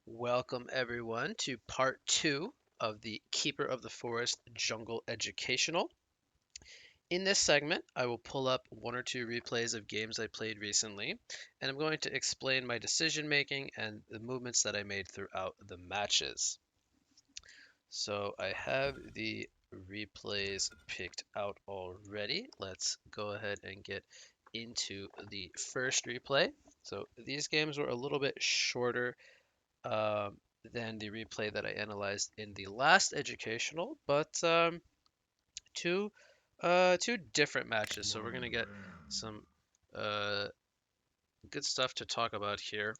Welcome everyone to part two of the Keeper of the Forest Jungle Educational. In this segment, I will pull up one or two replays of games I played recently, and I'm going to explain my decision making and the movements that I made throughout the matches. So I have the replays picked out already. Let's go ahead and get into the first replay. So these games were a little bit shorter um, than the replay that I analyzed in the last educational, but two two different matches. So we're gonna get some uh, good stuff to talk about here.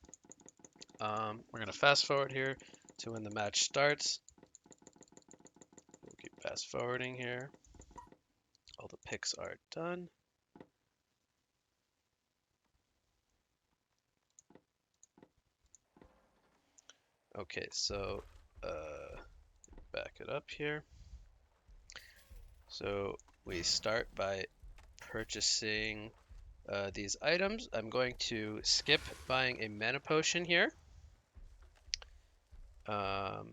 We're gonna fast forward here to when the match starts. We'll keep fast forwarding here. All the picks are done. Okay, so back it up here. So we start by purchasing these items. I'm going to skip buying a mana potion here that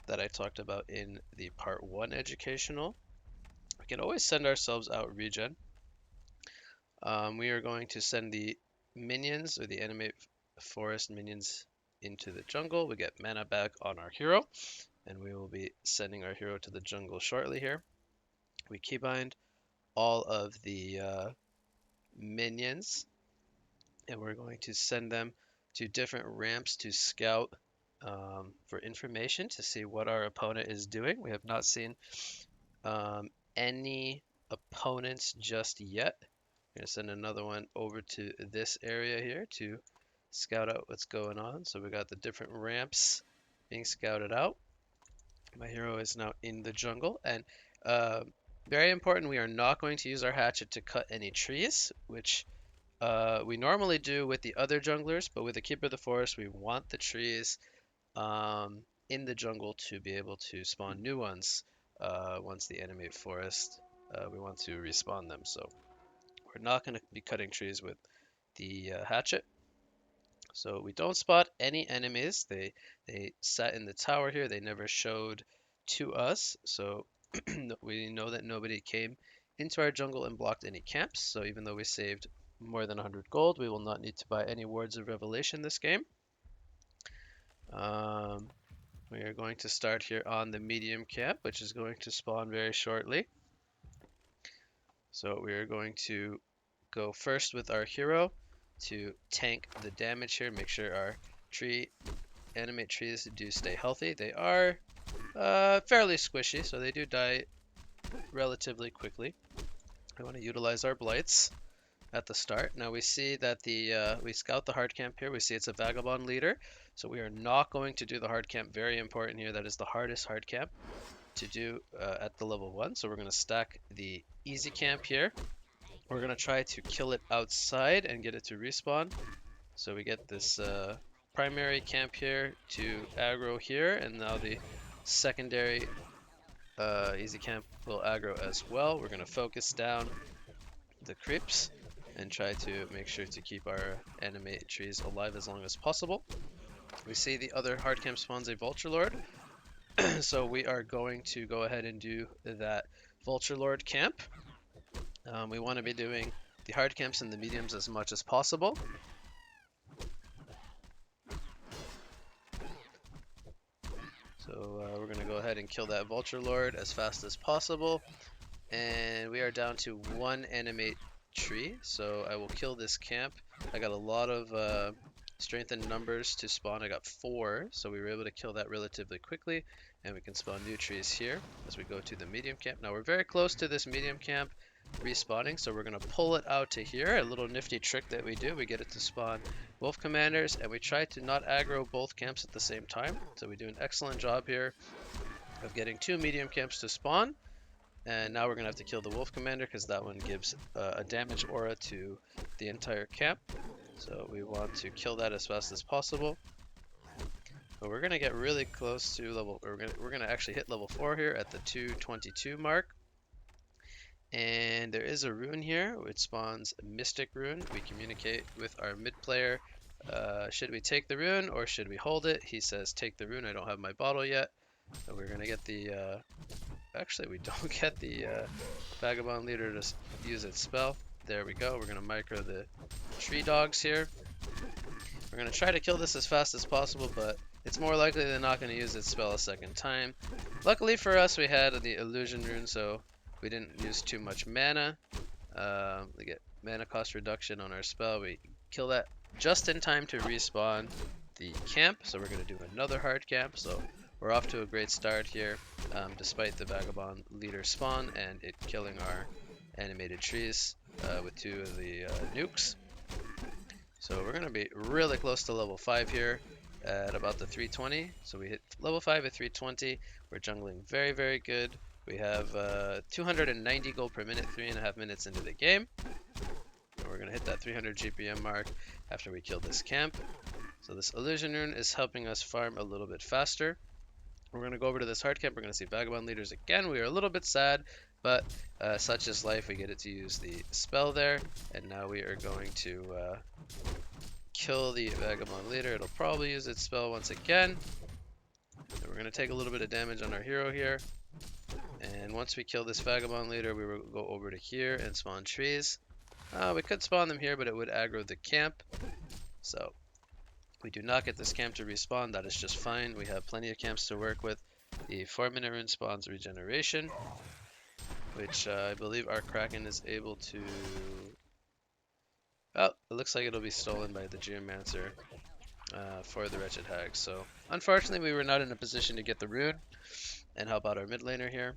I talked about in the part 1 educational. We can always send ourselves out regen. We are going to send the minions or the enemy forest minions into the jungle. We get mana back on our hero, and we will be sending our hero to the jungle shortly here. We keybind all of the minions, and we're going to send them to different ramps to scout for information to see what our opponent is doing. We have not seen any opponents just yet. I'm going to send another one over to this area here to scout out what's going on. So we got the different ramps being scouted out. My hero is now in the jungle, and uh, very important, we are not going to use our hatchet to cut any trees, which we normally do with the other junglers, but with the Keeper of the Forest, we want the trees in the jungle to be able to spawn new ones once the enemy forest, we want to respawn them. So we're not going to be cutting trees with the hatchet. So we don't spot any enemies. They sat in the tower here. They never showed to us. So we know that nobody came into our jungle and blocked any camps. So even though we saved more than 100 gold, we will not need to buy any Wards of Revelation this game. We are going to start here on the medium camp, which is going to spawn very shortly. So we are going to go first with our hero to tank the damage here, make sure our animate trees do stay healthy. They are fairly squishy, so they do die relatively quickly. I want to utilize our blights at the start. Now we see that we scout the hard camp here. We see it's a vagabond leader, so we are not going to do the hard camp. Very important here. That is the hardest hard camp to do at the level 1. So we're going to stack the easy camp here. We're going to try to kill it outside and get it to respawn. So we get this primary camp here to aggro here, and now the secondary easy camp will aggro as well. We're going to focus down the creeps and try to make sure to keep our animate trees alive as long as possible. We see the other hard camp spawns a Vulture Lord, so we are going to go ahead and do that Vulture Lord camp. We want to be doing the hard camps and the mediums as much as possible. So we're going to go ahead and kill that Vulture Lord as fast as possible. And we are down to 1 animate tree, so I will kill this camp. I got a lot of strength in numbers to spawn. I got 4, so we were able to kill that relatively quickly. And we can spawn new trees here as we go to the medium camp. Now we're very close to this medium camp respawning, so we're going to pull it out to here. A little nifty trick that we do, we get it to spawn wolf commanders, and we try to not aggro both camps at the same time. So we do an excellent job here of getting 2 medium camps to spawn. And now we're going to have to kill the wolf commander because that one gives a damage aura to the entire camp. So we want to kill that as fast as possible. But we're going to get really close to level, we're going to actually hit level 4 here at the 222 mark. And there is a rune here which spawns a Mystic Rune. We communicate with our mid player Should we take the rune or should we hold it? He says take the rune. I don't have my bottle yet. So we're gonna get the actually we don't get the vagabond leader to use its spell. There we go. We're gonna micro the tree dogs here. We're gonna try to kill this as fast as possible, but it's more likely they're not gonna use its spell a second time. Luckily for us, we had the illusion rune, so we didn't use too much mana. We get mana cost reduction on our spell. We kill that just in time to respawn the camp, so we're gonna do another hard camp. So we're off to a great start here, despite the vagabond leader spawn and it killing our animated trees with 2 of the nukes. So we're going to be really close to level 5 here at about the 320. So we hit level 5 at 320. We're jungling very, very good. We have 290 gold per minute, 3.5 minutes into the game. And we're going to hit that 300 GPM mark after we kill this camp. So this illusion rune is helping us farm a little bit faster. We're going to go over to this hard camp. We're going to see vagabond leaders again. We are a little bit sad, but such is life. We get it to use the spell there, and now we are going to kill the vagabond leader. It'll probably use its spell once again. And we're going to take a little bit of damage on our hero here. And once we kill this vagabond leader, we will go over to here and spawn trees. We could spawn them here, but it would aggro the camp. So we do not get this camp to respawn. That is just fine. We have plenty of camps to work with. The 4-minute rune spawns regeneration, which I believe our Kraken is able to... Oh, it looks like it'll be stolen by the Geomancer for the Wretched Hag. So unfortunately, we were not in a position to get the rune and help out our mid laner here.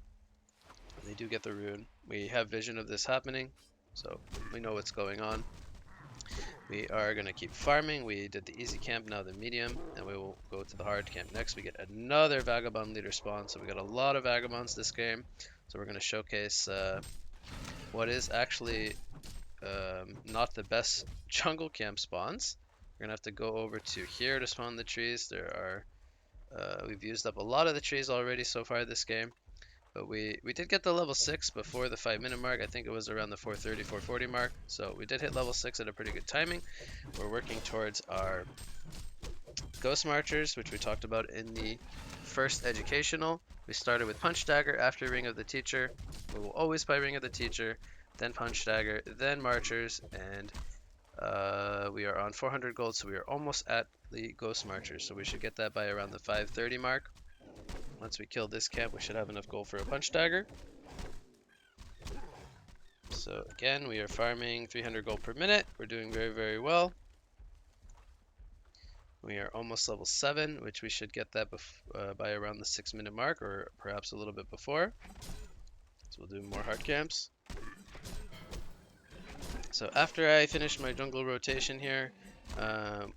They do get the rune. We have vision of this happening, so we know what's going on. We are going to keep farming. We did the easy camp, now the medium, and we will go to the hard camp next. We get another vagabond leader spawn, so we got a lot of vagabonds this game. So we're going to showcase what is actually not the best jungle camp spawns. We're going to have to go over to here to spawn the trees. There are, we've used up a lot of the trees already so far this game. But we did get the level 6 before the 5-minute mark. I think it was around the 430, 440 mark. So we did hit level 6 at a pretty good timing. We're working towards our Ghost Marchers, which we talked about in the first educational. We started with Punch Dagger after Ring of the Teacher. We will always play Ring of the Teacher, then Punch Dagger, then Marchers, and we are on 400 gold, so we are almost at the Ghost Marchers. So we should get that by around the 530 mark. Once we kill this camp, we should have enough gold for a Punch Dagger. So again, we are farming 300 gold per minute. We're doing very, very well. We are almost level 7, which we should get that by around the 6-minute mark, or perhaps a little bit before. So we'll do more hard camps. So after I finish my jungle rotation here,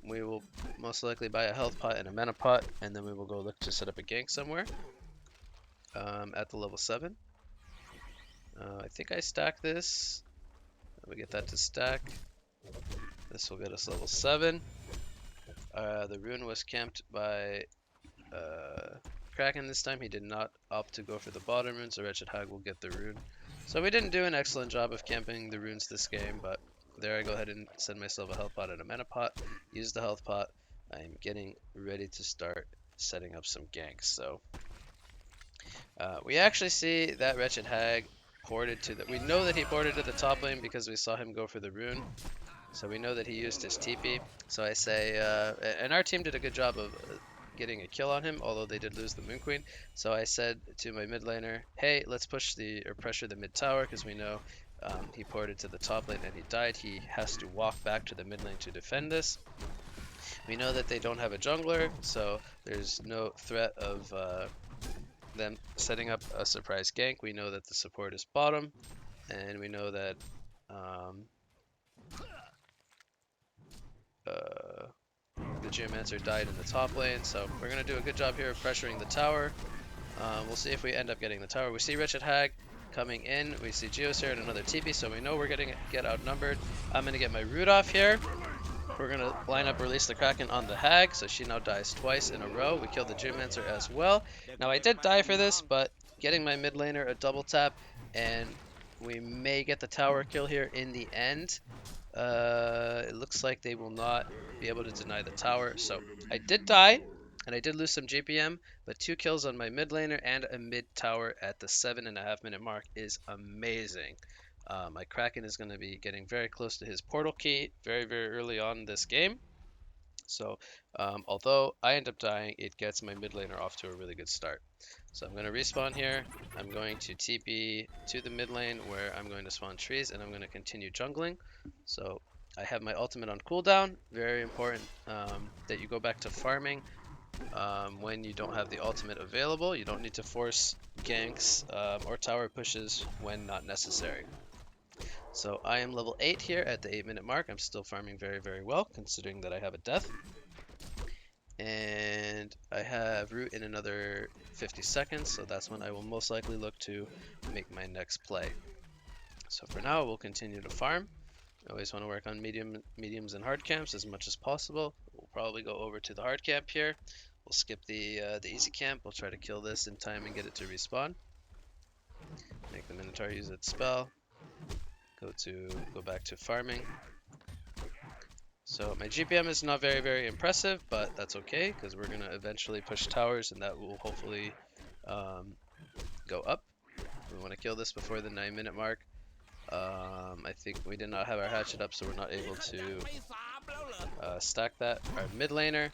we will most likely buy a health pot and a mana pot, and then we will go look to set up a gank somewhere at the level 7. I think I stack this. We get that to stack. This will get us level 7. The rune was camped by Kraken this time. He did not opt to go for the bottom rune, so Wretched Hag will get the rune. So we didn't do an excellent job of camping the runes this game, but there I go ahead and send myself a health pot and a mana pot. Use the health pot. I'm getting ready to start setting up some ganks. So we actually see that Wretched Hag ported to the... We know that he ported to the top lane because we saw him go for the rune. So we know that he used his TP. So I say... and our team did a good job of getting a kill on him, although they did lose the Moon Queen. So I said to my mid laner, hey, let's push or pressure the mid tower, because we know he ported to the top lane and he died. He has to walk back to the mid lane to defend this. We know that they don't have a jungler, so there's no threat of them setting up a surprise gank. We know that the support is bottom, and we know that the Geomancer died in the top lane, so we're going to do a good job here of pressuring the tower. We'll see if we end up getting the tower. We see Wretched Hag coming in. We see Geos here and another TP, so we know we're going to get outnumbered. I'm going to get my root off here. We're going to line up Release the Kraken on the Hag, so she now dies twice in a row. We killed the Geomancer as well. Now I did die for this, but getting my mid laner a double tap, and we may get the tower kill here in the end. It looks like they will not be able to deny the tower. So I did die, and I did lose some GPM, but 2 kills on my mid laner and a mid tower at the 7.5 minute mark is amazing. My Kraken is going to be getting very close to his portal key very, very early on in this game. So although I end up dying, it gets my mid laner off to a really good start. So I'm going to respawn here. I'm going to TP to the mid lane where I'm going to spawn trees, and I'm going to continue jungling. So I have my ultimate on cooldown. Very important that you go back to farming when you don't have the ultimate available. You don't need to force ganks or tower pushes when not necessary. So I am level 8 here at the 8-minute mark. I'm still farming very, very well considering that I have a death. And I have root in another 50 seconds, so that's when I will most likely look to make my next play. So for now, we'll continue to farm. I always want to work on mediums and hard camps as much as possible. We'll probably go over to the hard camp here. We'll skip the easy camp. We'll try to kill this in time and get it to respawn. Make the Minotaur use its spell. Go back to farming. So my GPM is not very, very impressive, but that's okay because we're going to eventually push towers and that will hopefully go up. We want to kill this before the 9-minute mark. I think we did not have our hatchet up, so we're not able to stack that. Our mid laner,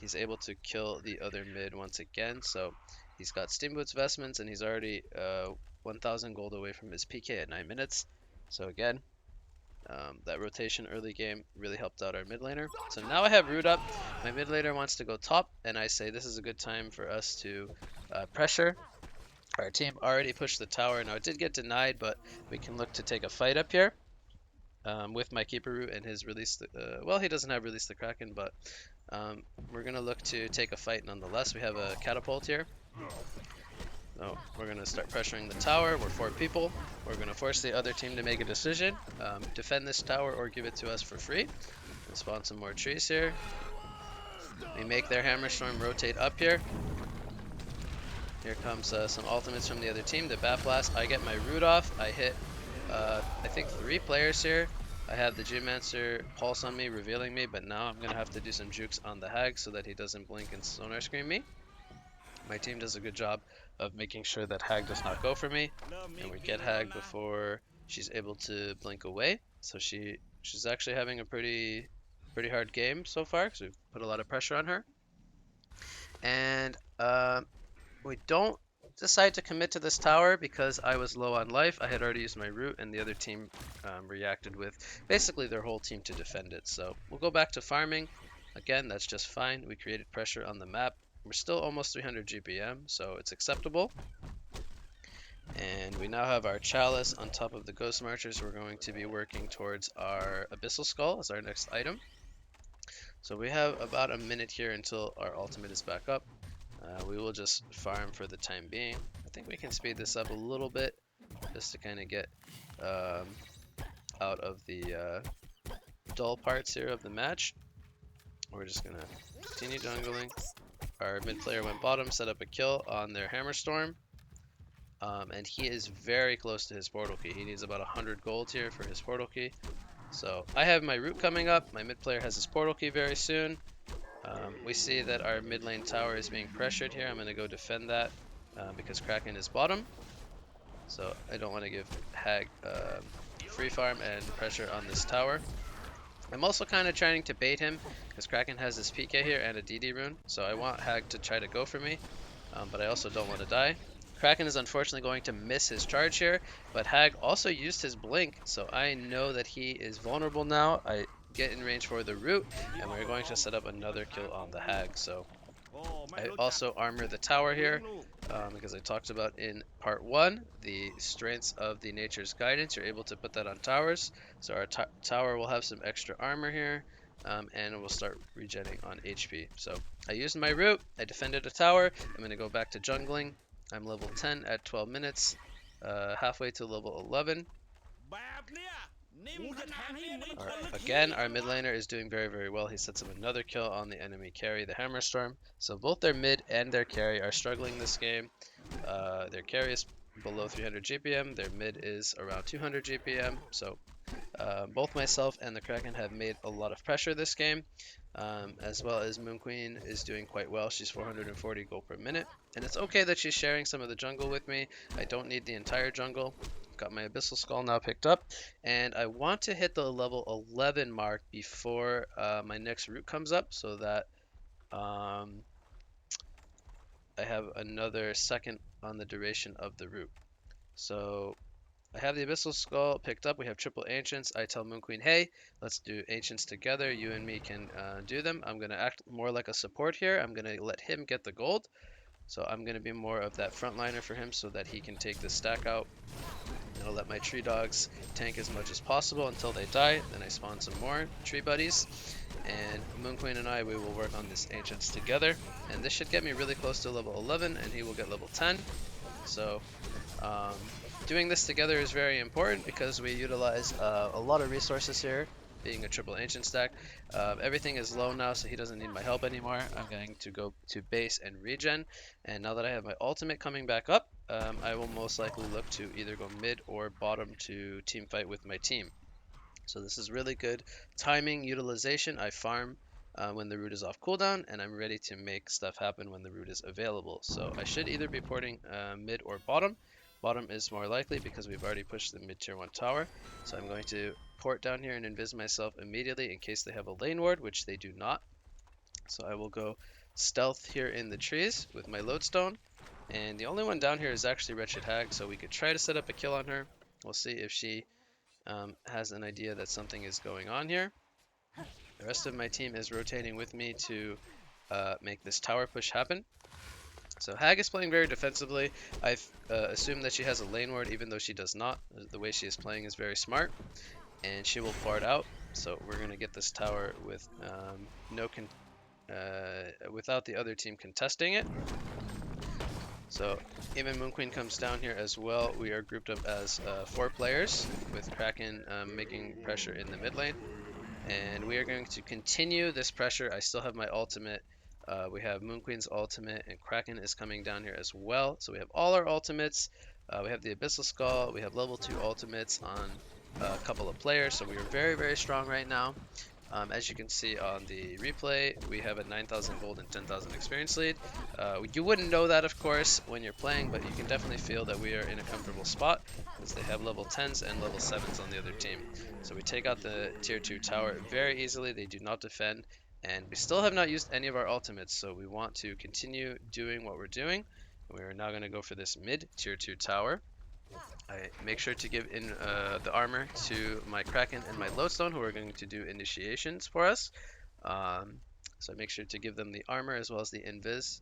he's able to kill the other mid once again. So he's got Steamboot's Vestments and he's already 1,000 gold away from his PK at 9 minutes. So again, that rotation early game really helped out our mid laner. So now I have root up. My mid laner wants to go top, and I say this is a good time for us to pressure. Our team already pushed the tower. Now it did get denied, but we can look to take a fight up here with my keeper root and his release. Well, he doesn't have release the Kraken, but we're gonna look to take a fight nonetheless. We have a catapult here. So we're going to start pressuring the tower. We're 4 people. We're going to force the other team to make a decision. Defend this tower or give it to us for free. And spawn some more trees here. We make their Hammerstorm rotate up here. Here comes some ultimates from the other team. The Bat Blast. I get my root off. I hit, I think 3 players here. I have the Geomancer pulse on me, revealing me, but now I'm going to have to do some jukes on the Hag so that he doesn't blink and sonar scream me. My team does a good job of making sure that Hag does not go for me, and we get Hag before she's able to blink away. So she's actually having a pretty hard game so far because we've put a lot of pressure on her. And we don't decide to commit to this tower because I was low on life. I had already used my root, and the other team reacted with basically their whole team to defend it. So we'll go back to farming. Again, that's just fine. We created pressure on the map. We're still almost 300 GPM, so it's acceptable. And we now have our Chalice on top of the Ghost Marchers. We're going to be working towards our Abyssal Skull as our next item. So we have about a minute here until our ultimate is back up. We will just farm for the time being. I think we can speed this up a little bit just to kind of get out of the dull parts here of the match. We're just going to continue jungling. Our mid player went bottom, set up a kill on their Hammerstorm. And he is very close to his portal key. He needs about 100 gold here for his portal key. So I have my root coming up. My mid player has his portal key very soon. We see that our mid lane tower is being pressured here. I'm going to go defend that because Kraken is bottom. So I don't want to give Hag free farm and pressure on this tower. I'm also kind of trying to bait him because Kraken has his PK here and a DD rune. So I want Hag to try to go for me, but I also don't want to die. Kraken is unfortunately going to miss his charge here, but Hag also used his blink, so I know that he is vulnerable now. I get in range for the root, and we're going to set up another kill on the Hag. So I also armor the tower here because I talked about in part 1 the strengths of the Nature's Guidance. You're able to put that on towers, so our tower will have some extra armor here, and we'll start regenerating on HP. So I used my root, I defended a tower. I'm going to go back to jungling. I'm level 10 at 12 minutes, halfway to level 11. Again, our mid laner is doing very, very well. He sets up another kill on the enemy carry, the Hammerstorm. So both their mid and their carry are struggling this game. Their carry is below 300 GPM. Their mid is around 200 GPM. So Both myself and the Kraken have made a lot of pressure this game, as well as Moon Queen is doing quite well. She's 440 gold per minute, and it's okay that she's sharing some of the jungle with me. I don't need the entire jungle. Got my Abyssal Skull now picked up, and I want to hit the level 11 mark before my next route comes up, so that I have another second on the duration of the route. So I have the Abyssal Skull picked up. We have triple Ancients. I tell Moon Queen, hey, let's do Ancients together. You and me can do them. I'm going to act more like a support here. I'm going to let him get the gold. So I'm going to be more of that frontliner for him so that he can take the stack out. And I'll let my tree dogs tank as much as possible until they die. Then I spawn some more tree buddies. And Moon Queen and I, we will work on this Ancients together. And this should get me really close to level 11, and he will get level 10. So doing this together is very important because we utilize a lot of resources here, being a triple ancient stack. Everything is low now, so he doesn't need my help anymore. I'm going to go to base and regen, and now that I have my ultimate coming back up, I will most likely look to either go mid or bottom to team fight with my team. So this is really good timing utilization. I farm when the root is off cooldown, and I'm ready to make stuff happen when the root is available. So I should either be porting mid or bottom. Bottom is more likely because we've already pushed the mid tier 1 tower. So I'm going to port down here and invis myself immediately in case they have a lane ward, which they do not. So I will go stealth here in the trees with my lodestone. And the only one down here is actually Wretched Hag, so we could try to set up a kill on her. We'll see if she has an idea that something is going on here. The rest of my team is rotating with me to make this tower push happen. So Hag is playing very defensively. I've assumed that she has a lane ward, even though she does not. The way she is playing is very smart, and she will fart out. So we're going to get this tower with without the other team contesting it. So even Moon Queen comes down here as well. We are grouped up as 4 players with Kraken making pressure in the mid lane. And we are going to continue this pressure. I still have my ultimate. We have Moon Queen's ultimate, and Kraken is coming down here as well. So we have all our ultimates. We have the Abyssal Skull. We have level 2 ultimates on a couple of players. So we are very, very strong right now. As you can see on the replay, we have a 9,000 gold and 10,000 experience lead. You wouldn't know that, of course, when you're playing, but you can definitely feel that we are in a comfortable spot because they have level 10s and level 7s on the other team. So we take out the tier 2 tower very easily. They do not defend, and we still have not used any of our ultimates, so we want to continue doing what we're doing. We are now going to go for this mid tier 2 tower. I make sure to give in the armor to my Kraken and my Lodestone, who are going to do initiations for us. So I make sure to give them the armor as well as the invis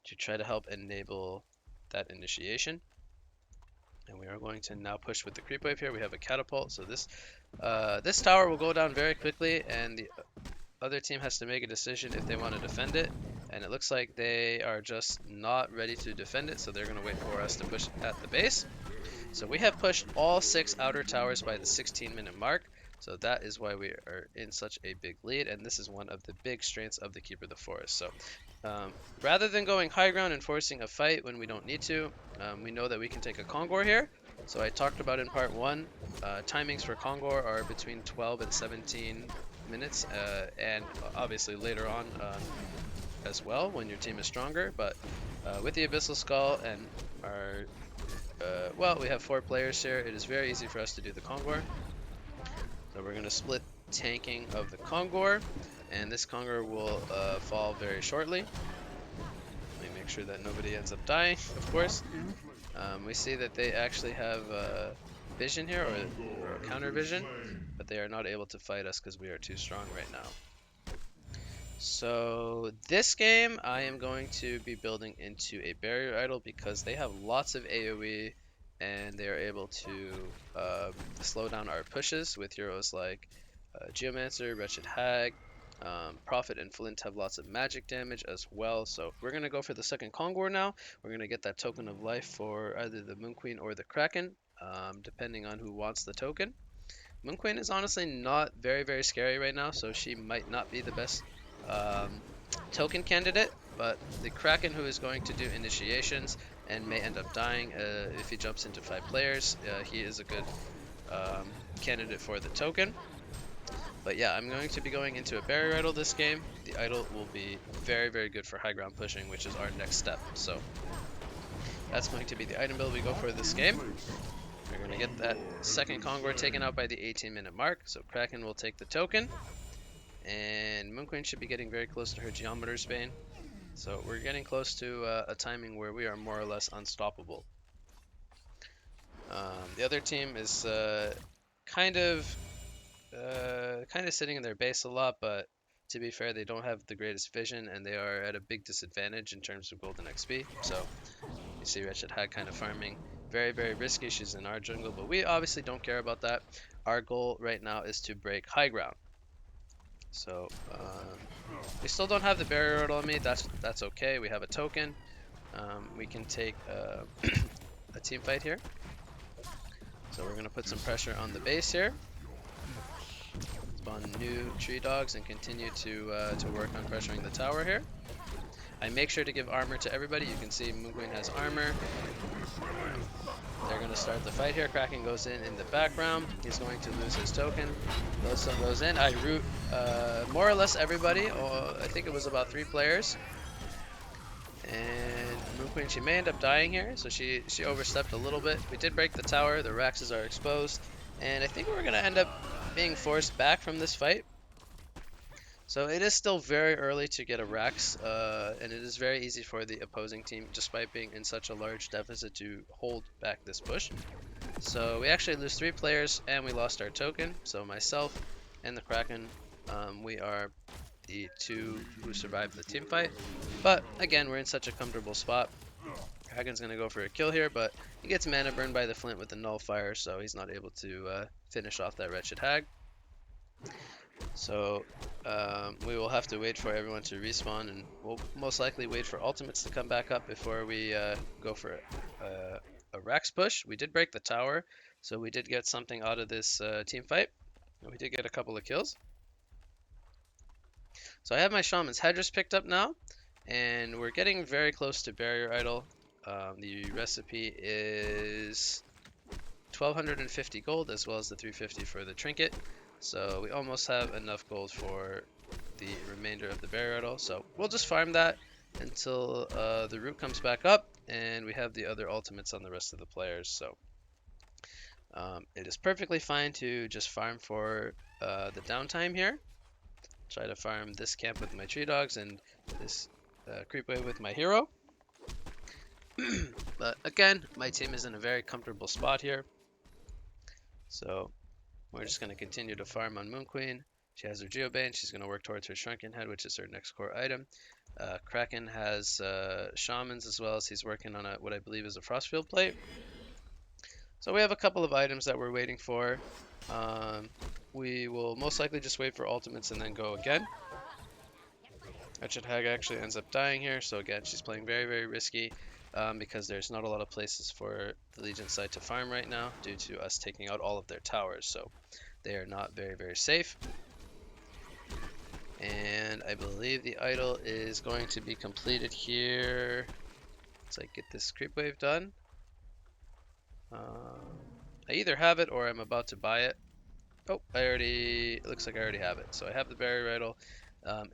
to try to help enable that initiation. And we are going to now push with the creep wave here. We have a catapult, so this tower will go down very quickly, and the other team has to make a decision if they want to defend it. And it looks like they are just not ready to defend it, so they're going to wait for us to push at the base. So we have pushed all 6 outer towers by the 16-minute mark, so that is why we are in such a big lead, and this is one of the big strengths of the Keeper of the Forest. So rather than going high ground and forcing a fight when we don't need to, we know that we can take a Kongor here. So I talked about in part 1, timings for Kongor are between 12 and 17 minutes, and obviously later on as well when your team is stronger. But with the Abyssal Skull and our well, we have 4 players here, it is very easy for us to do the Kongor. So we're going to split tanking of the Kongor, and this Kongor will fall very shortly. Let me make sure that nobody ends up dying, of course. We see that they actually have vision here, or counter vision, but they are not able to fight us because we are too strong right now. So this game I am going to be building into a barrier idol because they have lots of AoE and they are able to slow down our pushes with heroes like Geomancer, Wretched Hag, Prophet and Flint have lots of magic damage as well. So we're going to go for the second Kongor now. We're going to get that token of life for either the Moon Queen or the Kraken, depending on who wants the token. Moon Queen is honestly not very, very scary right now, so she might not be the best token candidate, but the Kraken, who is going to do initiations and may end up dying if he jumps into 5 players, he is a good candidate for the token. But yeah, I'm going to be going into a barrier idol this game. The idol will be very, very good for high ground pushing, which is our next step. So that's going to be the item build we go for this game. We're going to get that second Kongor taken out by the 18-minute mark. So Kraken will take the token. And Moonqueen should be getting very close to her Geometer's Bane. So we're getting close to a timing where we are more or less unstoppable. The other team is kind of sitting in their base a lot, but to be fair, they don't have the greatest vision, and they are at a big disadvantage in terms of golden XP. So you see Wretched Hag kind of farming. Very, very risky. She's in our jungle, but we obviously don't care about that. Our goal right now is to break high ground. So we still don't have the barrier idol on me. That's okay. We have a token. We can take a team fight here. So we're gonna put some pressure on the base here. Spawn new tree dogs and continue to work on pressuring the tower here. I make sure to give armor to everybody. You can see Moonqueen has armor. They're going to start the fight here. Kraken goes in the background. He's going to lose his token. Glowstone goes in. I root more or less everybody. I think it was about 3 players. And Moonqueen, she may end up dying here, so she overstepped a little bit. We did break the tower. The Raxes are exposed. And I think we're going to end up being forced back from this fight. So it is still very early to get a Rax, and it is very easy for the opposing team, despite being in such a large deficit, to hold back this push. So we actually lose 3 players, and we lost our token. So myself and the Kraken, we are the 2 who survived the team fight. But again, we're in such a comfortable spot. Kraken's going to go for a kill here, but he gets mana burned by the flint with the nullifier, so he's not able to finish off that Wretched Hag. So we will have to wait for everyone to respawn, and we'll most likely wait for ultimates to come back up before we go for a Rax push. We did break the tower, so we did get something out of this team fight. We did get a couple of kills. So I have my Shaman's Headdress picked up now, and we're getting very close to Barrier Idol. The recipe is 1250 gold, as well as the 350 for the trinket. So we almost have enough gold for the remainder of the barrier idol. So we'll just farm that until the root comes back up, and we have the other ultimates on the rest of the players. So it is perfectly fine to just farm for the downtime here. Try to farm this camp with my tree dogs and this creep wave with my hero. But again, my team is in a very comfortable spot here. So we're just going to continue to farm on Moonqueen. She has her Geobane. She's going to work towards her Shrunken Head, which is her next core item. Kraken has Shamans, as well as he's working on what I believe is a Frostfield Plate. So we have a couple of items that we're waiting for. We will most likely just wait for ultimates and then go again. Wretched Hag actually ends up dying here. So again, she's playing very, very risky. Because there's not a lot of places for the Legion side to farm right now due to us taking out all of their towers, so they are not very, very safe. And I believe the idol is going to be completed here. Let's get this creep wave done. I either have it or I'm about to buy it. Oh, it looks like I already have it. So I have the barrier idol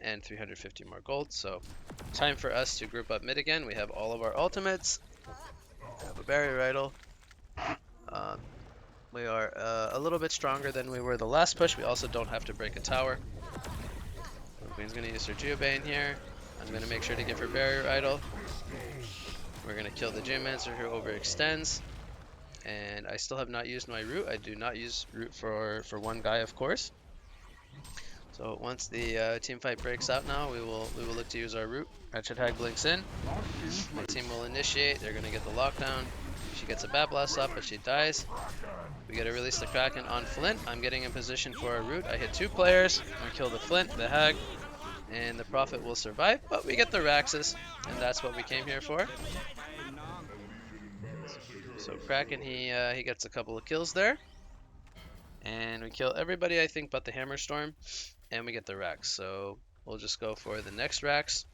and 350 more gold. So time for us to group up mid again. We have all of our ultimates. We have a barrier idol. We are a little bit stronger than we were the last push. We also don't have to break a tower. Queen's going to use her Geobane here. I'm going to make sure to give her barrier idol. We're going to kill the Geomancer who overextends. And I still have not used my root. I do not use root for one guy, of course. So once the team fight breaks out now, we will look to use our root. Wretched Hag blinks in. My team will initiate. They're going to get the lockdown. She gets a Bat Blast up, but she dies. We get to release the Kraken on Flint. I'm getting in position for a root. I hit 2 players. I kill the Flint, the Hag, and the Prophet will survive. But we get the Raxes, and that's what we came here for. So Kraken, he gets a couple of kills there. And we kill everybody, I think, but the Hammerstorm. And we get the Rax. So we'll just go for the next Rax.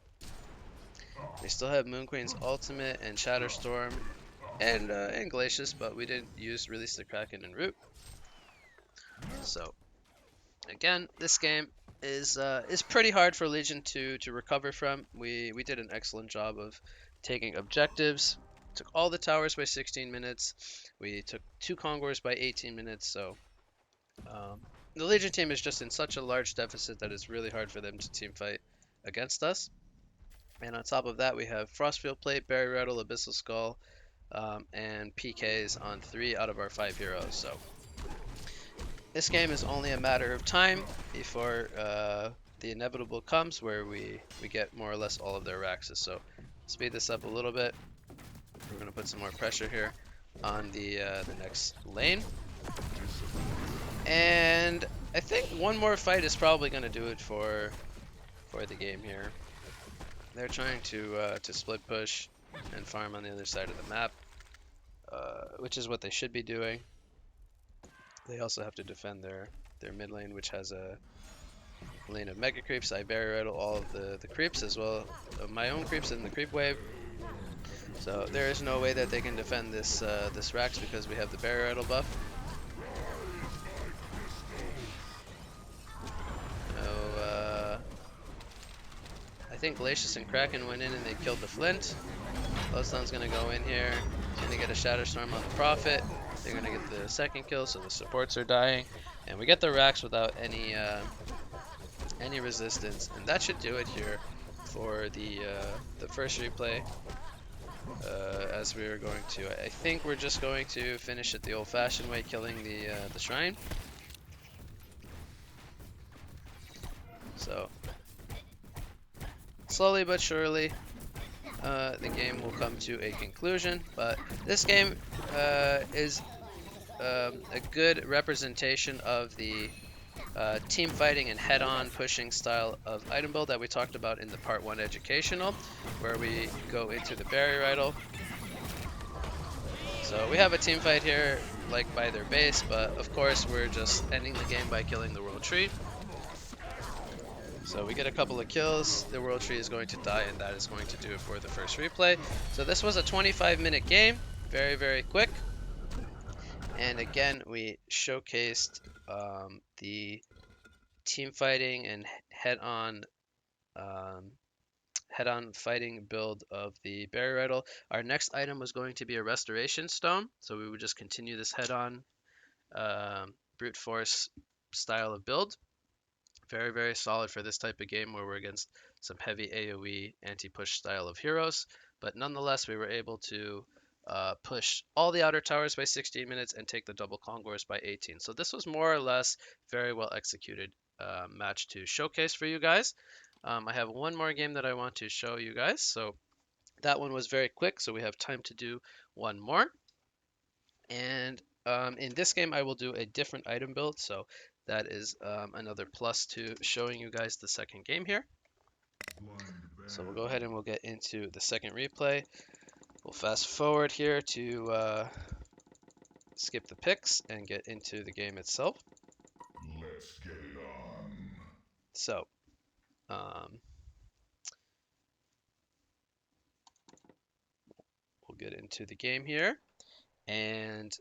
We still have Moonqueen's ultimate and Shatterstorm and Glacius, but we didn't release the Kraken and root. So again, this game is pretty hard for Legion to recover from. We did an excellent job of taking objectives. Took all the towers by 16 minutes. We took 2 Congors by 18 minutes. So the Legion team is just in such a large deficit that it's really hard for them to team fight against us. And on top of that, we have Frostfield Plate, Berry Rattle, Abyssal Skull, and PKs on 3 out of our 5 heroes. So this game is only a matter of time before the inevitable comes where we get more or less all of their Raxes. So speed this up a little bit. We're going to put some more pressure here on the next lane. And I think one more fight is probably going to do it for the game here. They're trying to split push and farm on the other side of the map, which is what they should be doing. They also have to defend their mid lane, which has a lane of mega creeps. I berry rattle all of the creeps as well, my own creeps in the creep wave. So there is no way that they can defend this this Rax because we have the berry rattle buff. I think Glacius and Kraken went in and they killed the Flint. Bloodstone's gonna go in here. He's gonna get a Shatter Storm on the Prophet. They're gonna get the second kill, so the supports are dying, and we get the Rax without any resistance, and that should do it here for the first replay. As we are going to, I think we're just going to finish it the old-fashioned way, killing the shrine. So slowly but surely, the game will come to a conclusion, but this game is a good representation of the team fighting and head-on pushing style of item build that we talked about in the Part 1 educational, where we go into the Berry Rattle. So we have a team fight here, like by their base, but of course we're just ending the game by killing the World Tree. So we get a couple of kills, the World Tree is going to die, and that is going to do it for the first replay. So this was a 25-minute game, very, very quick. And again, we showcased the team fighting and head-on fighting build of the Berry Rattle. Our next item was going to be a Restoration Stone, so we would just continue this head-on brute force style of build. Very, very solid for this type of game where we're against some heavy AoE anti-push style of heroes. But nonetheless, we were able to push all the outer towers by 16 minutes and take the double Congors by 18. So this was more or less very well executed match to showcase for you guys. I have one more game that I want to show you guys. So that one was very quick, so we have time to do one more. And in this game, I will do a different item build. So that is another plus to showing you guys the second game here. So we'll go ahead and we'll get into the second replay. We'll fast forward here to skip the picks and get into the game itself. Let's get it on. So we'll get into the game here. And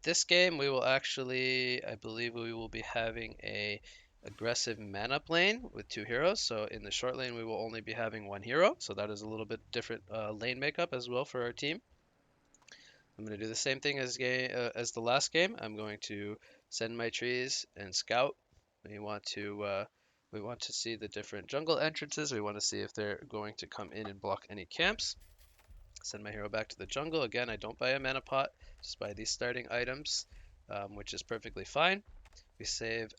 this game we will actually, I believe we will be having a aggressive man-up lane with 2 heroes. So in the short lane we will only be having 1 hero. So that is a little bit different lane makeup as well for our team. I'm going to do the same thing as the last game. I'm going to send my trees and scout. We want to see the different jungle entrances. We want to see if they're going to come in and block any camps. Send my hero back to the jungle. Again, I don't buy a mana pot, just buy these starting items, which is perfectly fine. We save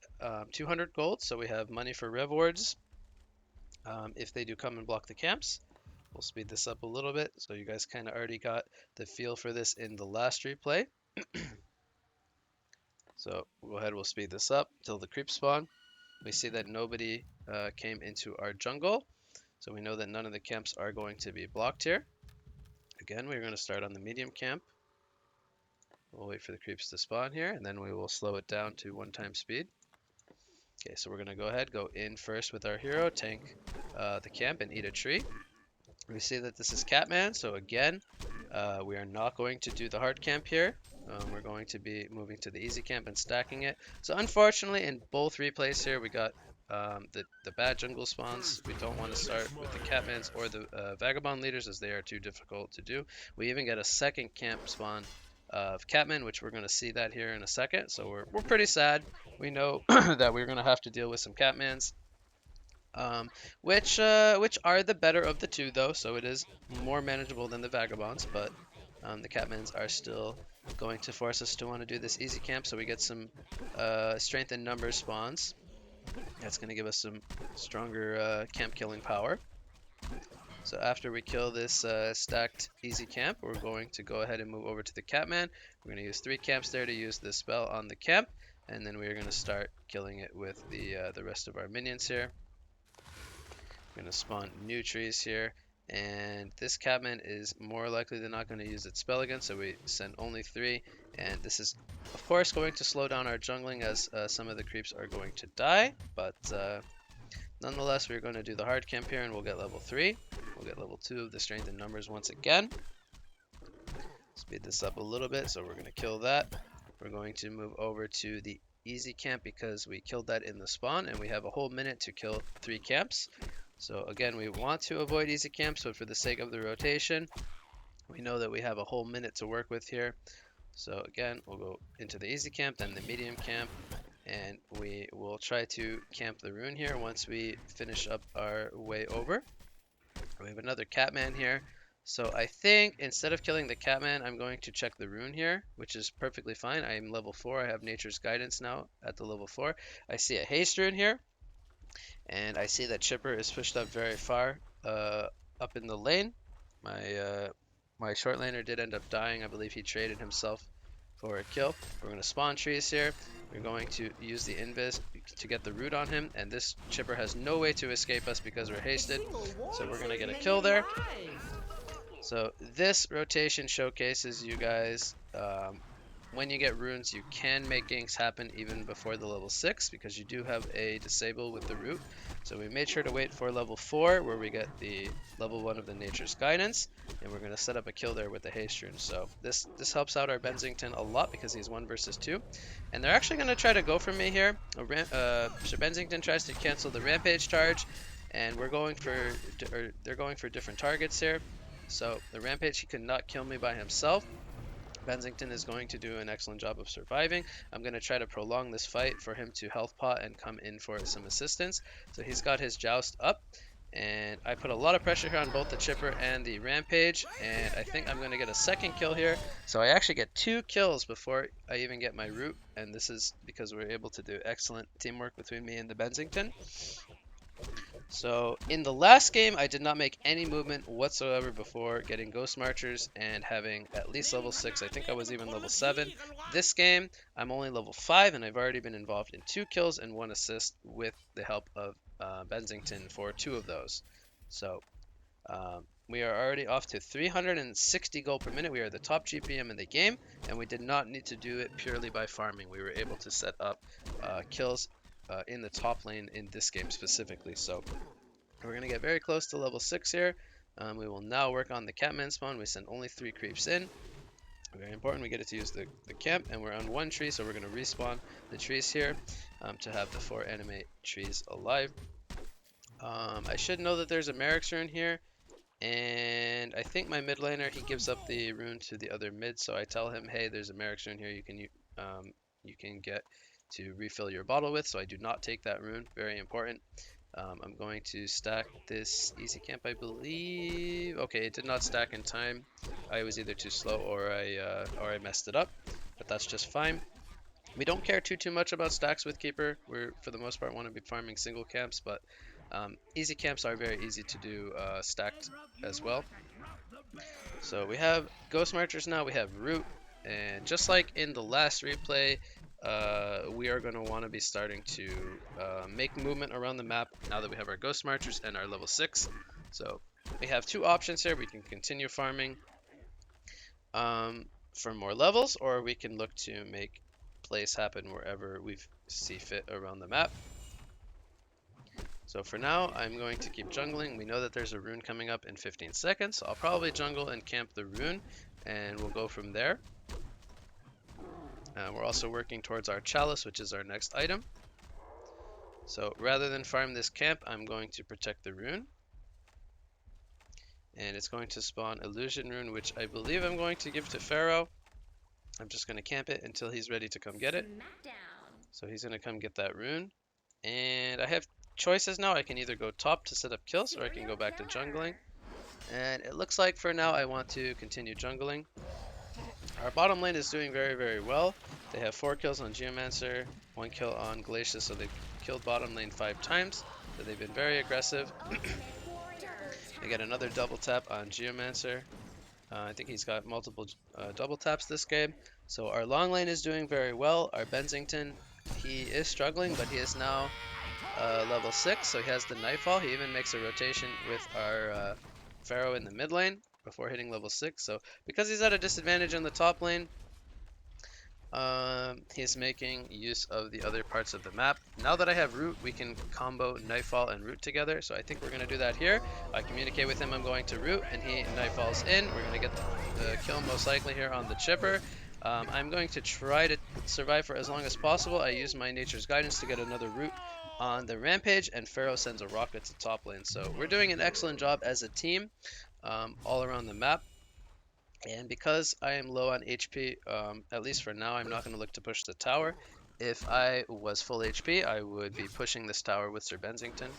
200 gold, so we have money for rev wards if they do come and block the camps. We'll speed this up a little bit, so you guys kind of already got the feel for this in the last replay. So we'll go ahead, we'll speed this up till the creep spawn. We see that nobody came into our jungle, so we know that none of the camps are going to be blocked here. Again, we're going to start on the medium camp. We'll wait for the creeps to spawn here, and then we will slow it down to 1x speed. Okay, so we're going to go ahead, go in first with our hero, tank the camp, and eat a tree. We see that this is Catman, so again, we are not going to do the hard camp here. we're going to be moving to the easy camp and stacking it. So unfortunately, in both replays here, we got the bad jungle spawns. We don't want to start with the Catmans or the Vagabond leaders as they are too difficult to do. We even get a second camp spawn of Catman, which we're going to see that here in a second. So we're pretty sad. We know that we're going to have to deal with some Catmans. Which are the better of the two though, so it is more manageable than the Vagabonds, but the Catmans are still going to force us to want to do this easy camp, so we get some strength in numbers spawns. That's going to give us some stronger camp killing power. So after we kill this stacked easy camp, we're going to go ahead and move over to the Catman. We're going to use 3 camps there to use the spell on the camp, and then we're going to start killing it with the rest of our minions here. We're going to spawn new trees here, and this Catman is more likely than not going to use its spell again, so we send only 3, and this is of course going to slow down our jungling as some of the creeps are going to die, but nonetheless we're going to do the hard camp here and we'll get level 3. We'll get level 2 of the strength in numbers once again. Speed this up a little bit, so we're going to kill that. We're going to move over to the easy camp because we killed that in the spawn, and we have a whole minute to kill 3 camps. So again, we want to avoid easy camps, but for the sake of the rotation, we know that we have a whole minute to work with here. So again, we'll go into the easy camp, then the medium camp, and we will try to camp the rune here once we finish up our way over. We have another Catman here. So I think instead of killing the Catman, I'm going to check the rune here, which is perfectly fine. I am level 4. I have Nature's Guidance now at the level 4. I see a haste rune here. And I see that Chipper is pushed up very far up in the lane. My short laner did end up dying. I believe he traded himself for a kill. We're going to spawn trees here. We're going to use the invis to get the root on him. And this Chipper has no way to escape us because we're hasted. So we're going to get a kill there. So this rotation showcases you guys when you get runes, you can make ganks happen even before the level 6 because you do have a disable with the root. So we made sure to wait for level 4 where we get the level 1 of the Nature's Guidance, and we're going to set up a kill there with the haste rune. So this helps out our Benzington a lot because he's 1 versus 2. And they're actually going to try to go for me here. Benzington tries to cancel the rampage charge, and they're going for different targets here. So the rampage, he could not kill me by himself. Benzington is going to do an excellent job of surviving. I'm going to try to prolong this fight for him to health pot and come in for some assistance. So he's got his joust up, and I put a lot of pressure here on both the Chipper and the Rampage, and I think I'm going to get a second kill here. So I actually get 2 kills before I even get my root, and this is because we're able to do excellent teamwork between me and the Benzington. So in the last game, I did not make any movement whatsoever before getting Ghost Marchers and having at least level 6. I think I was even level 7. This game, I'm only level 5, and I've already been involved in 2 kills and 1 assist with the help of Benzington for 2 of those. So we are already off to 360 gold per minute. We are the top GPM in the game, and we did not need to do it purely by farming. We were able to set up kills in the top lane in this game specifically. So we're going to get very close to level 6 here. We will now work on the Catman spawn. We send only 3 creeps in. Very important, we get it to use the camp, and we're on 1 tree, so we're going to respawn the trees here to have the 4 animate trees alive. I should know that there's a Merrick's rune here, and I think my mid laner, he gives up the rune to the other mid, so I tell him, hey, there's a Merrick's rune here you can get to refill your bottle with, so I do not take that rune. Very important. I'm going to stack this easy camp, I believe. Okay, it did not stack in time. I was either too slow or I messed it up, but that's just fine. We don't care too much about stacks with Keeper. We're, for the most part, want to be farming single camps, but easy camps are very easy to do stacked as well. So we have Ghost Marchers now, we have Root, and just like in the last replay, we are going to want to be starting to make movement around the map now that we have our Ghost Marchers and our level 6. So we have 2 options here. We can continue farming for more levels, or we can look to make plays happen wherever we see fit around the map. So for now, I'm going to keep jungling. We know that there's a rune coming up in 15 seconds, so I'll probably jungle and camp the rune, and we'll go from there. We're also working towards our chalice, which is our next item. So rather than farm this camp, I'm going to protect the rune. And it's going to spawn illusion rune, which I believe I'm going to give to Pharaoh. I'm just going to camp it until he's ready to come get it. So he's going to come get that rune. And I have choices now. I can either go top to set up kills, or I can go back to jungling. And it looks like for now I want to continue jungling. Our bottom lane is doing very, very well. They have 4 kills on Geomancer, 1 kill on Glacius, so they've killed bottom lane 5 times. So they've been very aggressive. They get another double tap on Geomancer. I think he's got multiple double taps this game. So our long lane is doing very well. Our Bensington, he is struggling, but he is now level 6, so he has the Nightfall. He even makes a rotation with our Pharaoh in the mid lane before hitting level 6. So because he's at a disadvantage in the top lane, he's making use of the other parts of the map. Now that I have Root, we can combo Nightfall and Root together. So I think we're going to do that here. I communicate with him I'm going to Root, and he Nightfalls in. We're going to get the kill most likely here on the Chipper. I'm going to try to survive for as long as possible. I use my Nature's Guidance to get another Root on the Rampage, and Pharaoh sends a rocket to top lane. So we're doing an excellent job as a team all around the map. And because I am low on HP, at least for now, I'm not going to look to push the tower. If I was full HP, I would be pushing this tower with Sir Bensington.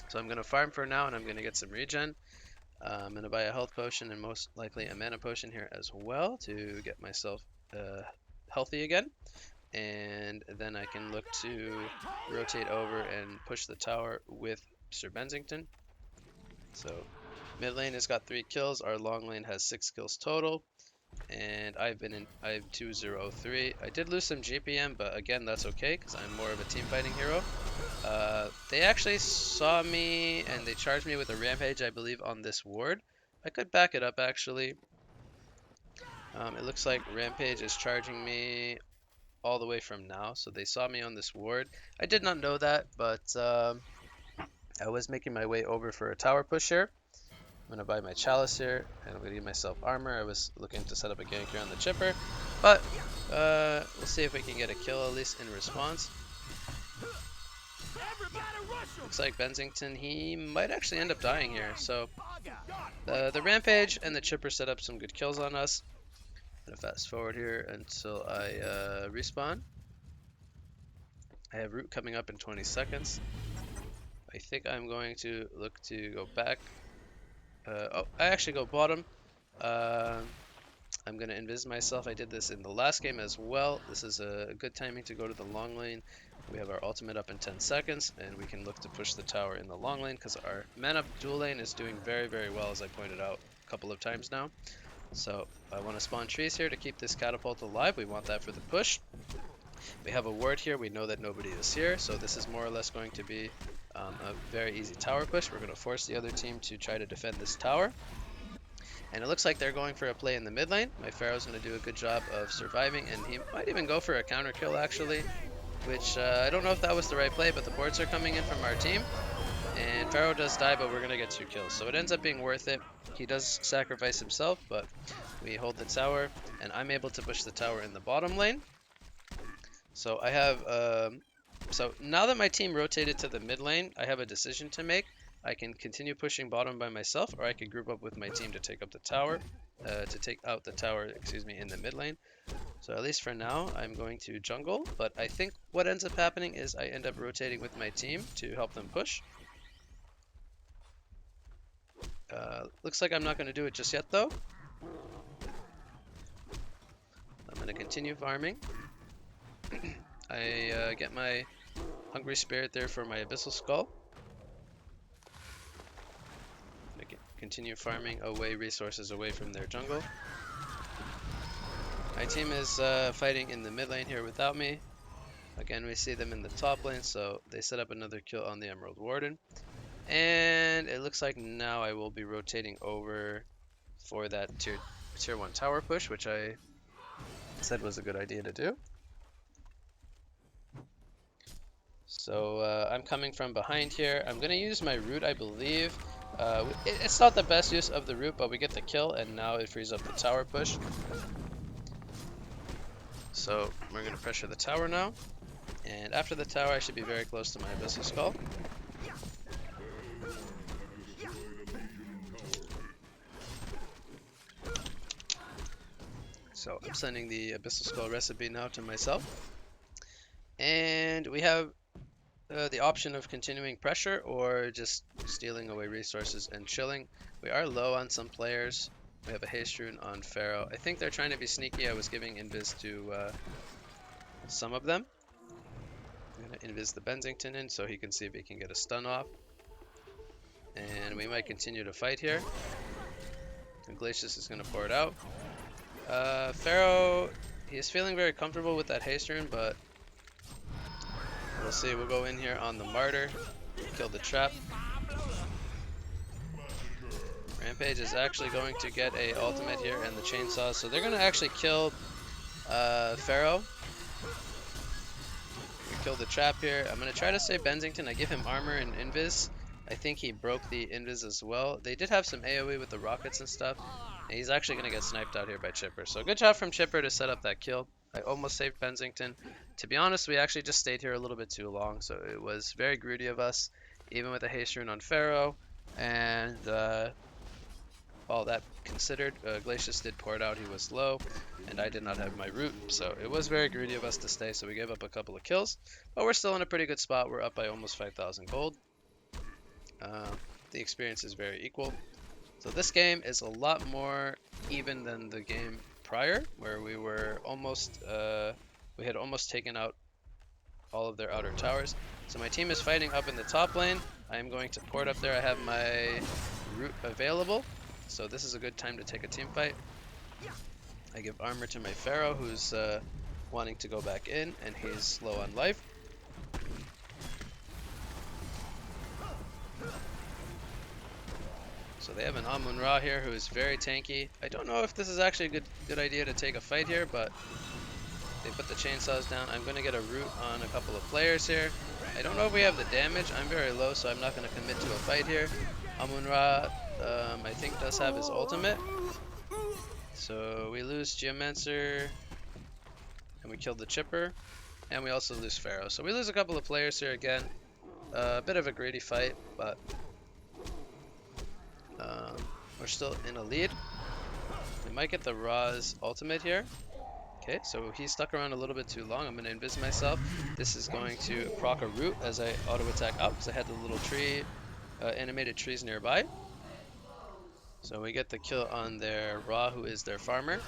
So I'm going to farm for now, and I'm going to get some regen. I'm going to buy a health potion and most likely a mana potion here as well to get myself healthy again. And then I can look to rotate over and push the tower with Sir Bensington. So mid lane has got 3 kills. Our long lane has 6 kills total. And I have 203. I did lose some GPM, but again, that's okay because I'm more of a team fighting hero. They actually saw me and they charged me with a rampage, I believe, on this ward. I could back it up actually. It looks like rampage is charging me all the way from now, so they saw me on this ward. I did not know that, but I was making my way over for a tower push here. I'm going to buy my chalice here, and I'm going to give myself armor. I was looking to set up a gank here on the Chipper, but we'll see if we can get a kill at least in response. Looks like Bensington, he might actually end up dying here, so the Rampage and the Chipper set up some good kills on us. I'm going to fast forward here until I respawn. I have Root coming up in 20 seconds. I think I'm going to look to go back. I actually go bottom. I'm going to invis myself. I did this in the last game as well. This is a good timing to go to the long lane. We have our ultimate up in 10 seconds, and we can look to push the tower in the long lane because our mana dual lane is doing very, very well, as I pointed out a couple of times now. So I want to spawn trees here to keep this catapult alive. We want that for the push. We have a ward here. We know that nobody is here, so this is more or less going to be a very easy tower push. We're going to force the other team to try to defend this tower. And it looks like they're going for a play in the mid lane. My Pharaoh's going to do a good job of surviving, and he might even go for a counter kill actually, which I don't know if that was the right play, but the boards are coming in from our team. And Pharaoh does die, but we're going to get 2 kills. So it ends up being worth it. He does sacrifice himself, but we hold the tower, and I'm able to push the tower in the bottom lane. So I have, so now that my team rotated to the mid lane, I have a decision to make. I can continue pushing bottom by myself, or I can group up with my team to take up the tower, in the mid lane. So at least for now, I'm going to jungle, but I think what ends up happening is I end up rotating with my team to help them push. Looks like I'm not going to do it just yet though. I'm going to continue farming. I get my Hungry Spirit there for my Abyssal Skull. Continue farming away resources away from their jungle. My team is fighting in the mid lane here without me. Again, we see them in the top lane, so they set up another kill on the Emerald Warden. And it looks like now I will be rotating over for that tier 1 tower push, which I said was a good idea to do. So I'm coming from behind here. I'm going to use my Root, I believe. It's not the best use of the Root, but we get the kill, and now it frees up the tower push. So we're going to pressure the tower now. And after the tower, I should be very close to my Abyssal Skull. So I'm sending the Abyssal Skull recipe now to myself. And we have the option of continuing pressure or just stealing away resources and chilling. We are low on some players. We have a haste rune on Pharaoh. I think they're trying to be sneaky. I was giving invis to some of them. I'm going to invis the Bensington in so he can see if he can get a stun off. And we might continue to fight here. And Glacius is going to pour it out. Pharaoh, he is feeling very comfortable with that haste rune, but we'll see. We'll go in here on the Martyr, kill the trap. Rampage is actually going to get a ultimate here and the chainsaw, so they're going to actually kill Pharaoh. We kill the trap here. I'm going to try to save Bensington. I give him armor and invis. I think he broke the invis as well. They did have some AoE with the rockets and stuff. And he's actually going to get sniped out here by Chipper. So good job from Chipper to set up that kill. I almost saved Bensington. To be honest, we actually just stayed here a little bit too long, so it was very greedy of us, even with a haste rune on Pharaoh. And all that considered, Glacius did pour it out. He was low, and I did not have my root, so it was very greedy of us to stay, so we gave up a couple of kills. But we're still in a pretty good spot. We're up by almost 5,000 gold. The experience is very equal. So this game is a lot more even than the game prior, where we were almost, we had almost taken out all of their outer towers. So my team is fighting up in the top lane. I am going to port up there. I have my root available, so this is a good time to take a team fight. I give armor to my Pharaoh, who's wanting to go back in, and he's low on life. So they have an Amun-Ra here who is very tanky. I don't know if this is actually a good idea to take a fight here, but they put the chainsaws down. I'm going to get a root on a couple of players here. I don't know if we have the damage. I'm very low, so I'm not going to commit to a fight here. Amun-Ra, I think, does have his ultimate. So we lose Geomancer, and we killed the Chipper, and we also lose Pharaoh. So we lose a couple of players here again. A bit of a greedy fight, but we're still in a lead. We might get the Ra's ultimate here. Okay, so he stuck around a little bit too long. I'm going to invis myself. This is going to proc a root as I auto attack out because I had the little tree, animated trees nearby. So we get the kill on their Ra, who is their farmer.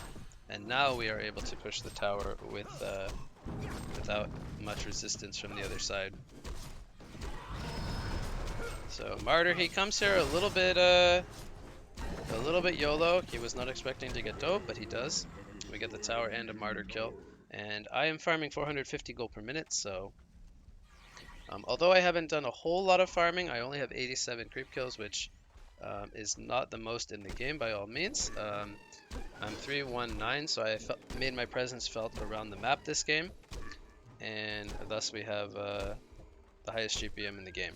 And now we are able to push the tower with without much resistance from the other side. So Martyr, he comes here a little bit YOLO. He was not expecting to get dope, but he does. We get the tower and a Martyr kill. And I am farming 450 gold per minute, so although I haven't done a whole lot of farming, I only have 87 creep kills, which is not the most in the game by all means. I'm 319, so I made my presence felt around the map this game, and thus we have the highest GPM in the game.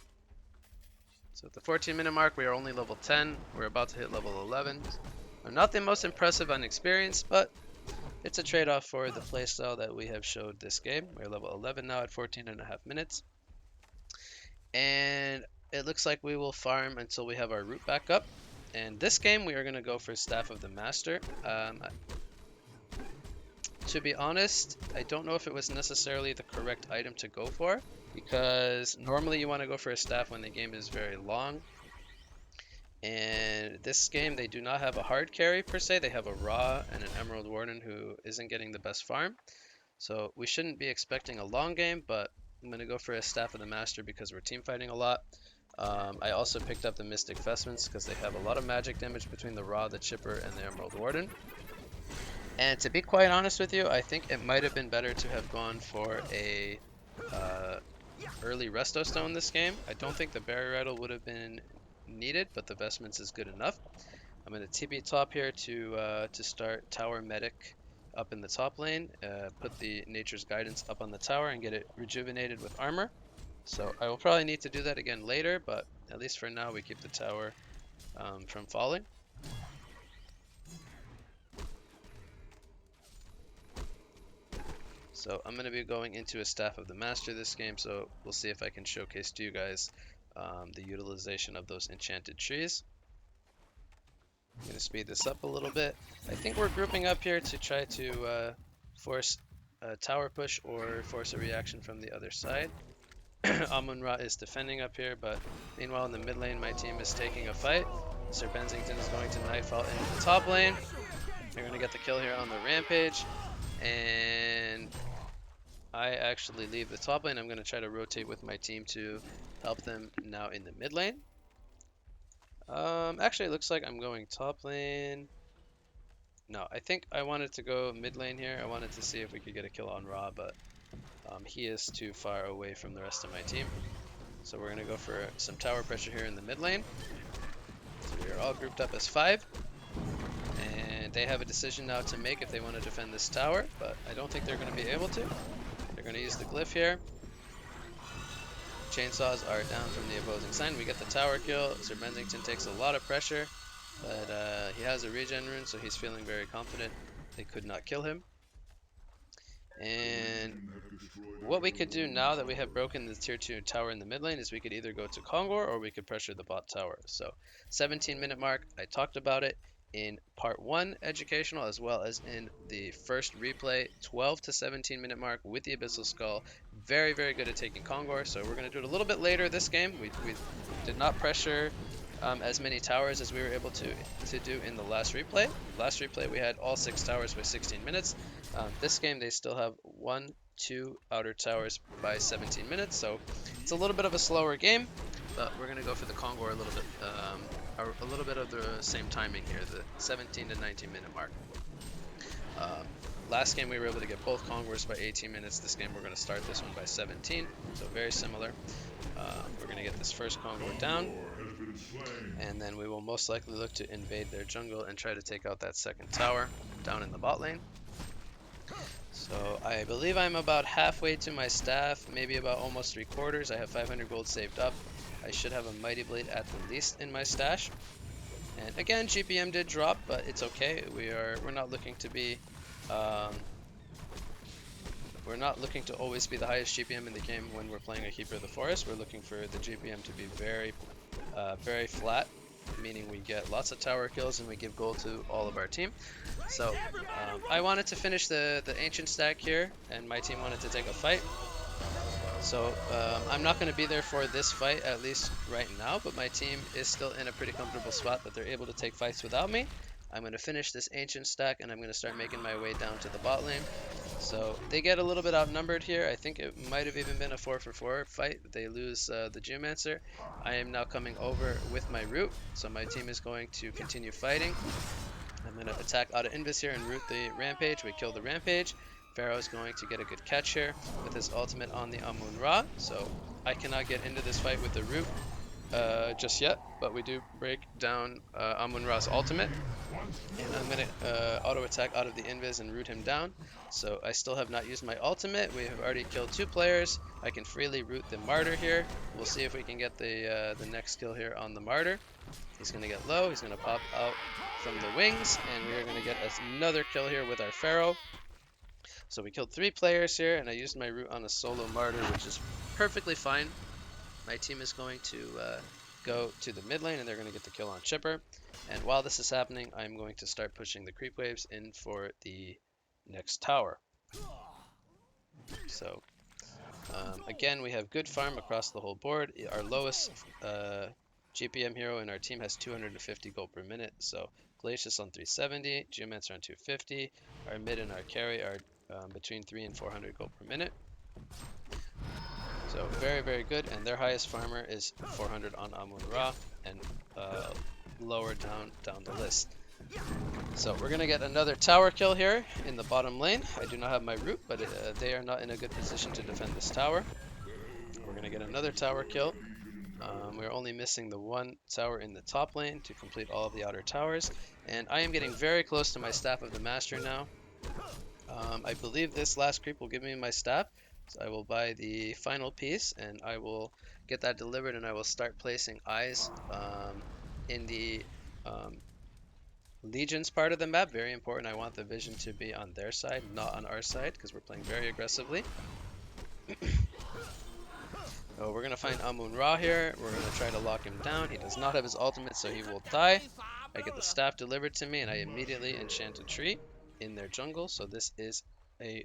So at the 14-minute mark, we are only level 10. We're about to hit level 11. We're not the most impressive on experience, but it's a trade-off for the playstyle that we have showed this game. We're level 11 now at 14.5 minutes. And it looks like we will farm until we have our root back up. And this game, we are going to go for Staff of the Master. To be honest, I don't know if it was necessarily the correct item to go for, because normally you want to go for a staff when the game is very long. And this game, they do not have a hard carry per se. They have a Ra and an Emerald Warden who isn't getting the best farm. So we shouldn't be expecting a long game, but I'm going to go for a Staff of the Master because we're team fighting a lot. I also picked up the Mystic Vestments because they have a lot of magic damage between the Ra, the Chipper, and the Emerald Warden. And to be quite honest with you, I think it might have been better to have gone for a early Resto Stone this game. I don't think the Barrier Rattle would have been needed, but the Vestments is good enough. I'm going to TP top here to start Tower Medic up in the top lane, put the Nature's Guidance up on the tower and get it rejuvenated with armor. So I will probably need to do that again later, but at least for now we keep the tower from falling. So I'm going to be going into a Staff of the Master this game, so we'll see if I can showcase to you guys the utilization of those enchanted trees. I'm going to speed this up a little bit. I think we're grouping up here to try to force a tower push or force a reaction from the other side. Amun-Ra is defending up here, but meanwhile in the mid lane my team is taking a fight. Sir Bensington is going to Nightfall into the top lane. They're going to get the kill here on the Rampage, and I actually leave the top lane. I'm going to try to rotate with my team to help them now in the mid lane. Actually, it looks like I'm going top lane. No, I think I wanted to go mid lane here. I wanted to see if we could get a kill on Ra, but he is too far away from the rest of my team. So we're going to go for some tower pressure here in the mid lane. So we are all grouped up as 5. And they have a decision now to make if they want to defend this tower, but I don't think they're going to be able to. They're going to use the glyph here. Chainsaws are down from the opposing side. We get the tower kill. Sir Bensington takes a lot of pressure, but he has a regen rune, so he's feeling very confident they could not kill him. And what we could do now that we have broken the tier 2 tower in the mid lane is we could either go to Kongor or we could pressure the bot tower. So 17-minute mark, I talked about it in part 1 educational as well as in the first replay. 12 to 17-minute mark with the Abyssal Skull. Very, very good at taking Kongor. So we're going to do it a little bit later this game. We did not pressure as many towers as we were able to do in the last replay. Last replay we had all 6 towers by 16 minutes. This game they still have 1, 2 outer towers by 17 minutes, so it's a little bit of a slower game, but we're going to go for the Kongor a little bit of the same timing here, the 17 to 19 minute mark. Last game we were able to get both Kongors by 18 minutes. This game we're going to start this one by 17, so very similar. We're going to get this first Kongor down, and then we will most likely look to invade their jungle and try to take out that second tower down in the bot lane. So I believe I'm about halfway to my staff, maybe about almost 3/4. I have 500 gold saved up. I should have a Mighty Blade at the least in my stash. And again, GPM did drop, but it's okay. We're not looking to be we're not looking to always be the highest GPM in the game when we're playing a Keeper of the Forest. We're looking for the GPM to be very flat, meaning we get lots of tower kills and we give gold to all of our team. So I wanted to finish the ancient stack here, and my team wanted to take a fight. So I'm not going to be there for this fight, at least right now, but my team is still in a pretty comfortable spot that they're able to take fights without me. I'm going to finish this ancient stack and I'm going to start making my way down to the bot lane. So they get a little bit outnumbered here. I think it might have even been a 4-for-4 fight. They lose the Geomancer. I am now coming over with my root, so my team is going to continue fighting. I'm going to attack out of Invis here and root the Rampage. We kill the Rampage. Pharaoh is going to get a good catch here with his ultimate on the Amun-Ra. So I cannot get into this fight with the root just yet, but we do break down Amun-Ra's ultimate. And I'm going to auto attack out of the Invis and root him down. So I still have not used my ultimate. We have already killed 2 players. I can freely root the Martyr here. We'll see if we can get the next kill here on the Martyr. He's going to get low. He's going to pop out from the wings, and we are going to get another kill here with our Pharaoh. So we killed 3 players here, and I used my root on a solo Martyr, which is perfectly fine. My team is going to go to the mid lane, and they're going to get the kill on Chipper. And while this is happening, I'm going to start pushing the creep waves in for the next tower. So again, we have good farm across the whole board. Our lowest GPM hero in our team has 250 gold per minute. So Glacius on 370, Geomancer on 250. Our mid and our carry are between 300 and 400 gold per minute. So very, very good. And their highest farmer is 400 on Amun-Ra, and lower down the list. So we're going to get another tower kill here in the bottom lane. I do not have my root, but they are not in a good position to defend this tower. We're going to get another tower kill. We're only missing the 1 tower in the top lane to complete all of the outer towers. And I am getting very close to my Staff of the Master now. I believe this last creep will give me my staff. So I will buy the final piece and I will get that delivered, and I will start placing eyes in the Legion's part of the map, very important. I want the vision to be on their side, not on our side, because we're playing very aggressively. Oh, we're gonna find Amun-Ra here. We're gonna try to lock him down. He does not have his ultimate, so he will die. I get the staff delivered to me, and I immediately enchant a tree in their jungle. So this is a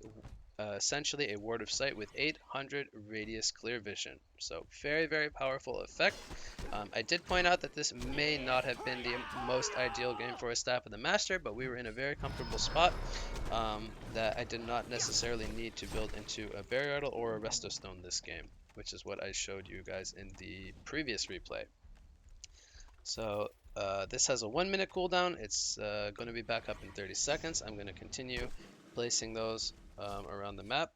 essentially a ward of sight with 800 radius clear vision. So very, very powerful effect. I did point out that this may not have been the most ideal game for a Staff of the Master, but we were in a very comfortable spot that I did not necessarily need to build into a Barrier Idol or a Resto Stone this game, which is what I showed you guys in the previous replay. So this has a 1 minute cooldown. It's going to be back up in 30 seconds. I'm going to continue placing those around the map.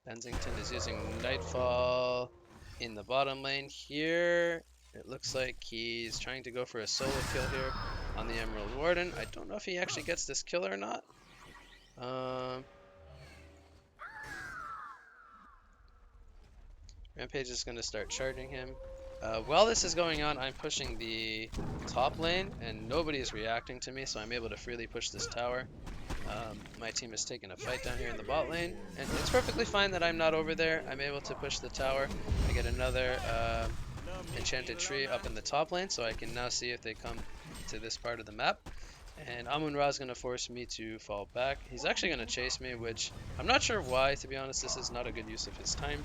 Bensington is using Nightfall in the bottom lane here. It looks like he's trying to go for a solo kill here on the Emerald Warden. I don't know if he actually gets this kill or not. Rampage is going to start charging him. While this is going on, I'm pushing the top lane, and nobody is reacting to me, so I'm able to freely push this tower. My team is taking a fight down here in the bot lane, and it's perfectly fine that I'm not over there. I'm able to push the tower. I get another enchanted tree up in the top lane, so I can now see if they come to this part of the map. And Amun-Ra is going to force me to fall back. He's actually going to chase me, which I'm not sure why, to be honest. This is not a good use of his time.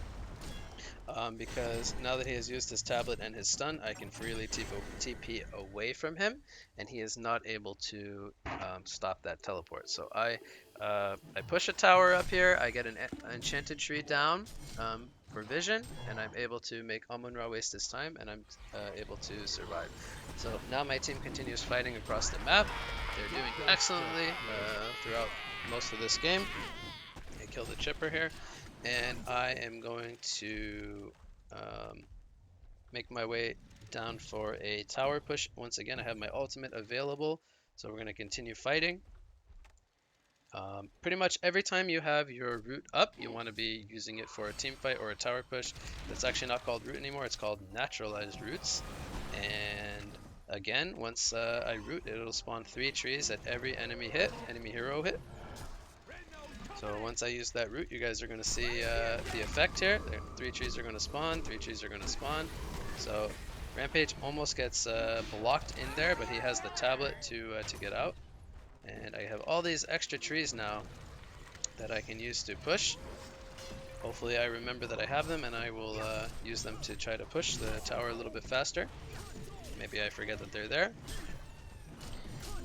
Because now that he has used his tablet and his stun, I can freely TP away from him, and he is not able to stop that teleport. So I push a tower up here, I get an enchanted tree down for vision, and I'm able to make Amun-Ra waste his time, and I'm able to survive. So now my team continues fighting across the map. They're doing excellently throughout most of this game. I killed a chipper here. And I am going to make my way down for a tower push. Once again, I have my ultimate available, so we're going to continue fighting. Pretty much every time you have your root up, you want to be using it for a team fight or a tower push. That's actually not called root anymore, it's called naturalized roots. And again, once I root, it'll spawn 3 trees at every enemy hero hit. So once I use that root, you guys are going to see the effect here. 3 trees are going to spawn, 3 trees are going to spawn. So Rampage almost gets blocked in there, but he has the tablet to get out. And I have all these extra trees now that I can use to push. Hopefully I remember that I have them, and I will use them to try to push the tower a little bit faster. Maybe I forget that they're there.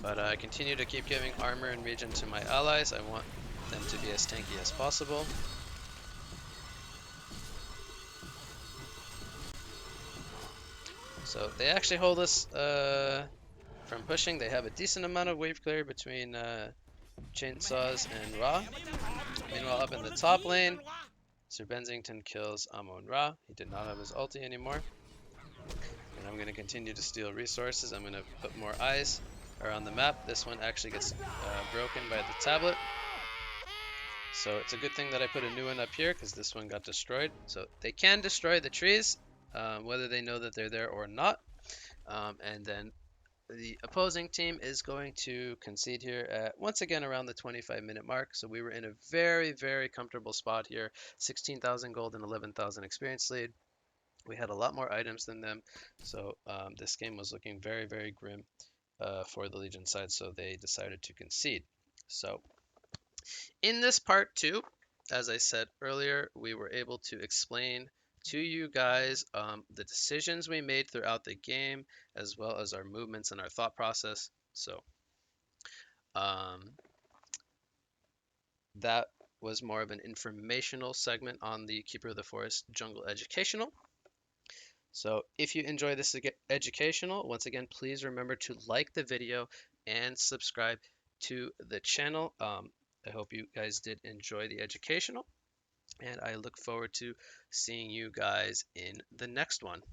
But I continue to keep giving armor and regen to my allies. I want them to be as tanky as possible. So they actually hold us from pushing. They have a decent amount of wave clear between Chainsaws and Ra. Meanwhile, up in the top lane, Sir Bensington kills Amun-Ra. He did not have his ulti anymore. And I'm going to continue to steal resources. I'm going to put more eyes around the map. This one actually gets broken by the tablet. So it's a good thing that I put a new one up here, because this one got destroyed. So they can destroy the trees, whether they know that they're there or not. And then the opposing team is going to concede here at, once again, around the 25-minute mark. So we were in a very, very comfortable spot here. 16,000 gold and 11,000 experience lead. We had a lot more items than them. So this game was looking very, very grim for the Legion side. So they decided to concede. So in this part 2, as I said earlier, we were able to explain to you guys the decisions we made throughout the game, as well as our movements and our thought process. So that was more of an informational segment on the Keeper of the Forest Jungle Educational. So if you enjoy this educational, once again, please remember to like the video and subscribe to the channel. I hope you guys did enjoy the educational, and I look forward to seeing you guys in the next one.